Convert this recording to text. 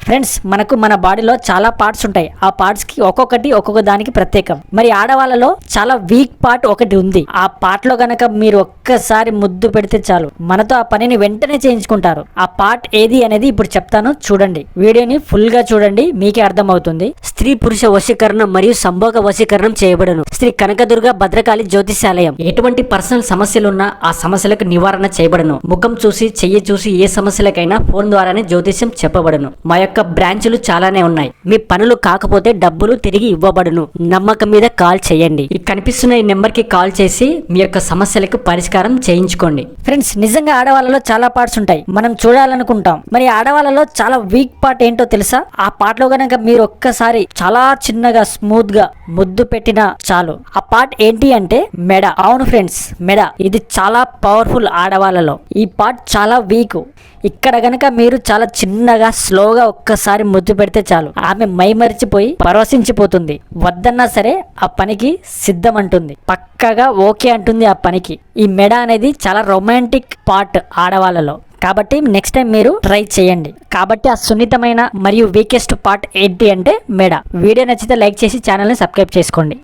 Friends, మనకు మన బాడీలో చాలా పార్ట్స్ ఉంటాయి. ఆ పార్ట్స్ కి ఒక్కొక్కటి ఒక్కొక్క దానికి ప్రత్యేకం. మరి ఆడవాళ్ళలో చాలా వీక్ పార్ట్ ఒకటి ఉంది. ఆ పార్ట్ లో గనక మీరు ఒక్కసారి ముద్దు పెడితే చాలు, మనతో ఆ పనిని వెంటనే చేయించుకుంటారు. ఆ పార్ట్ ఏది అనేది ఇప్పుడు చెప్తాను, చూడండి. వీడియోని ఫుల్ గా చూడండి, మీకే అర్థమవుతుంది. స్త్రీ పురుష వశీకరణ మరియు సంభోగ వశీకరణం చేయబడను. శ్రీ కనకదుర్గ భద్రకాళి జ్యోతిషాలయం. ఎటువంటి పర్సనల్ సమస్యలున్నా ఆ సమస్యలకు నివారణ చేయబడను. ముఖం చూసి చెయ్యి చూసి ఏ సమస్యలకైనా ఫోన్ ద్వారానే జ్యోతిష్యం చెప్పబడను. మా యొక్క బ్రాంచులు చాలానే ఉన్నాయి. మీ పనులు కాకపోతే డబ్బులు తిరిగి ఇవ్వబడును. నమ్మకం మీద కాల్ చేయండి. ఈ కనిపిస్తున్న ఈ నెంబర్ కి కాల్ చేసి మీ యొక్క సమస్యలకు పరిష్కారం చేయించుకోండి. ఫ్రెండ్స్, నిజంగా ఆడవాళ్ళలో చాలా పార్ట్స్ ఉంటాయి, మనం చూడాలనుకుంటాం. మరి ఆడవాళ్ళలో చాలా వీక్ పార్ట్ ఏంటో తెలుసా? ఆ పార్ట్ లో గనక మీరు ఒక్కసారి చాలా చిన్నగా స్మూత్ గా ముద్దు పెట్టినా చాలు. ఆ పార్ట్ ఏంటి అంటే మెడ. అవును ఫ్రెండ్స్, మెడ. ఇది చాలా పవర్ఫుల్ ఆడవాళ్ళలో. ఈ పార్ట్ చాలా వీక్. ఇక్కడ గనక మీరు చాలా చిన్నగా స్లోగా ఒక్కసారి ముద్దు పెడితే చాలు, ఆమె మైమరిచిపోయి పరవశించిపోతుంది. వద్దన్నా సరే ఆ పనికి సిద్ధం అంటుంది, పక్కగా ఓకే అంటుంది ఆ పనికి. ఈ మెడ అనేది చాలా రొమాంటిక్ పార్ట్ ఆడవాళ్ళలో. కాబట్టి నెక్స్ట్ టైం మీరు ట్రై చేయండి. కాబట్టి ఆ సున్నితమైన మరియు వీకెస్ట్ పార్ట్ ఏంటి అంటే మెడ. వీడియో నచ్చితే లైక్ చేసి ఛానల్ని సబ్స్క్రైబ్ చేసుకోండి.